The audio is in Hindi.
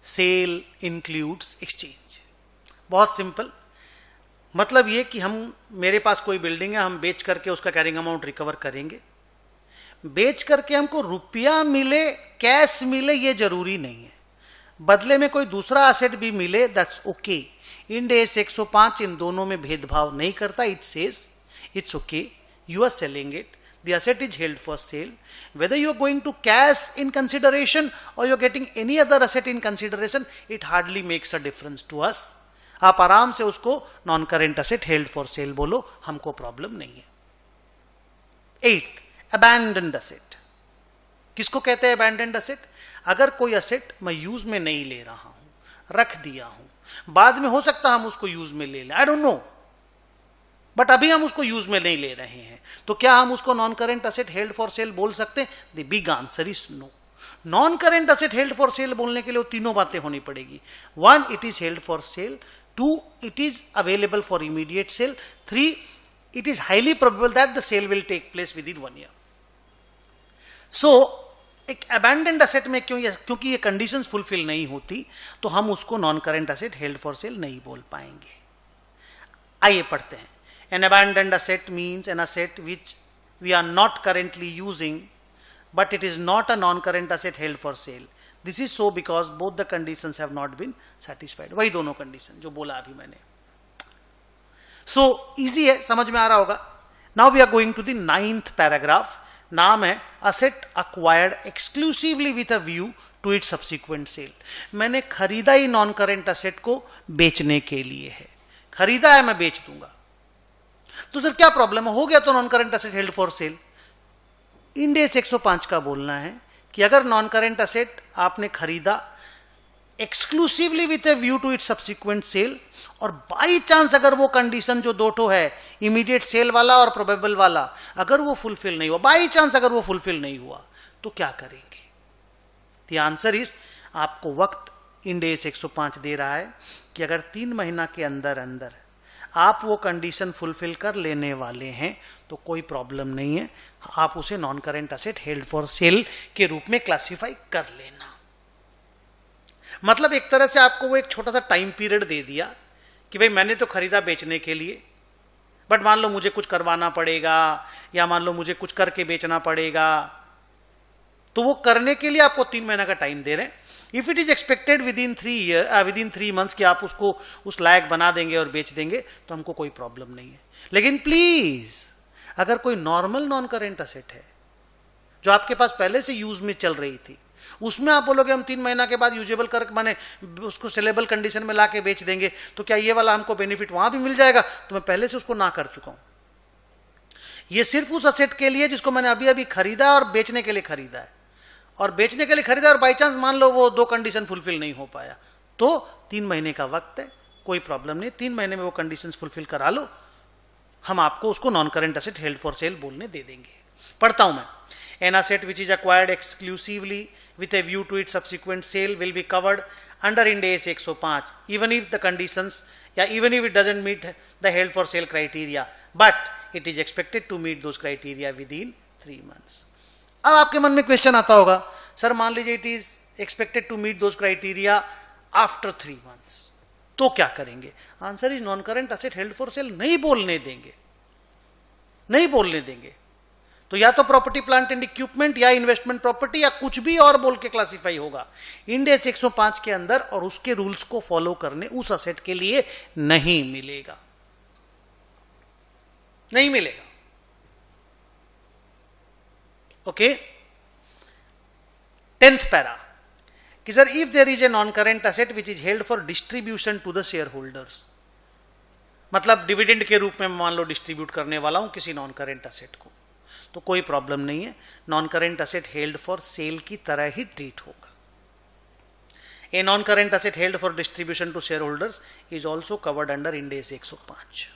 Cell includes exchange. बहुत सिंपल, मतलब ये कि हम, मेरे पास कोई बिल्डिंग है, हम बेच करके उसका कैरिंग अमाउंट रिकवर करेंगे। बेच करके हमको रुपया मिले, कैश मिले, ये जरूरी नहीं है। बदले में कोई दूसरा एसेट भी मिले, दैट्स ओके। इंड एस 105 इन दोनों में भेदभाव नहीं करता। It says it's okay, you are selling it, the asset is held for sale, whether you are going to cash in consideration or you are getting any other asset in consideration, it hardly makes a difference to us. आप आराम से उसको non current asset held for cell बोलो, हमको प्रॉब्लम नहीं है। 8, अबैंडन्ड असेट। किसको कहते हैं अबैंडन्ड असेट? अगर कोई असेट मैं यूज में नहीं ले रहा हूं, रख दिया हूं, बाद में हो सकता हम उसको यूज में ले लें, आई डोंट नो, बट अभी हम उसको यूज में नहीं ले रहे हैं, तो क्या हम उसको non current asset held for sale बोल सकते हैं? The big answer is no. Non current asset held for sale बोलने के लिए वो तीनों बातें होनी पड़ेगी। 1, it is held for sale. 2, it is available for immediate sale. 3, it is highly probable that the sale will take place with in 1 year. So एक अबैंडन्ड असेट में क्योंकि ये कंडीशंस फुलफिल नहीं होती, तो हम उसको non current asset held for sale नहीं बोल पाएंगे। आइए पढ़ते हैं। An abandoned asset means an asset which we are not currently using, but it is not a non-current asset held for sale. This is so because both the conditions have not been satisfied. वही दोनों कंडीशन जो बोला अभी मैंने। So easy है, समझ में आ रहा होगा। Now we are going to the 9th paragraph. नाम है asset acquired exclusively with a view to its subsequent sale. मैंने खरीदा ही नॉन करेंट असेट को बेचने के लिए है। खरीदा है, मैं बेच दूंगा, तो सर क्या प्रॉब्लम है? हो गया तो non current asset held for cell. End AS 105 का बोलना है कि अगर नॉन करेंट असेट आपने खरीदा exclusively with a view to its subsequent sale, और बाई चांस अगर वो कंडीशन जो दो ठो है, इमीडिएट सेल वाला और प्रोबेबल वाला, अगर वो फुलफिल नहीं हुआ, बाई चांस अगर वो फुलफिल नहीं हुआ, तो क्या करेंगे? द आंसर इज, आपको वक्त इंड एस 105 दे रहा है कि अगर 3 महीना के अंदर अंदर आप वो कंडीशन फुलफिल कर लेने वाले हैं तो कोई प्रॉब्लम नहीं है, आप उसे non current asset held for cell के रूप में क्लासिफाई कर लेना। मतलब एक तरह से आपको वो एक छोटा सा टाइम पीरियड दे दिया कि भाई मैंने तो खरीदा बेचने के लिए, बट मान लो मुझे कुछ करवाना पड़ेगा, या मान लो मुझे कुछ करके बेचना पड़ेगा, तो वो करने के लिए आपको 3 महीना का टाइम दे रहे हैं। If it is expected with in 3 months कि आप उसको उस लायक बना देंगे और बेच देंगे, तो हमको कोई प्रॉब्लम नहीं है। लेकिन प्लीज, अगर कोई नॉर्मल नॉन करेंट असेट है जो आपके पास पहले से यूज में चल रही थी, उसमें आप बोलोगे हम 3 महीना के बाद यूजेबल कर, माने उसको सेलेबल कंडीशन में लाके बेच देंगे, तो क्या ये वाला हमको बेनिफिट वहां भी मिल जाएगा? तो मैं पहले से उसको ना कर चुका हूं। ये सिर्फ उस असेट के लिए जिसको मैंने अभी अभी खरीदा और बेचने के लिए खरीदा है, और बेचने के लिए खरीदा और बाई चांस मान लो वो 2 कंडीशन फुलफिल नहीं हो पाया, तो 3 महीने का वक्त है, कोई प्रॉब्लम नहीं, 3 महीने में वो कंडीशन फुलफिल करा लो, हम आपको उसको non current asset held for sale बोलने दे देंगे। पढ़ता हूं मैं। An asset which is acquired exclusively with a view to it subsequent sale will be covered under Ind AS 105 even if the conditions, या even if it doesn't meet the held for sale criteria, but it is expected to meet those criteria with in 3 months. अब आपके मन में क्वेश्चन आता होगा, सर मान लीजिए it is expected to meet those criteria after 3 months, तो क्या करेंगे? Answer is, non current asset held for sale नहीं बोलने देंगे, नहीं बोलने देंगे। तो या तो प्रॉपर्टी प्लांट एंड इक्विपमेंट, या इन्वेस्टमेंट प्रॉपर्टी, या कुछ भी और बोल के क्लासिफाई होगा इंड एस 105 के अंदर, और उसके रूल्स को फॉलो करने उस असेट के लिए नहीं मिलेगा, नहीं मिलेगा। ओके। 10th पैरा कि sir if there is a non current asset which is held for distribution to the share holders, मतलब डिविडेंड के रूप में मान लो डिस्ट्रीब्यूट करने वाला हूं किसी नॉन करेंट असेट को, तो कोई प्रॉब्लम नहीं है, non current asset held for sale की तरह ही ट्रीट होगा। A non current asset held for distribution to share holders is also covered under Ind AS 105।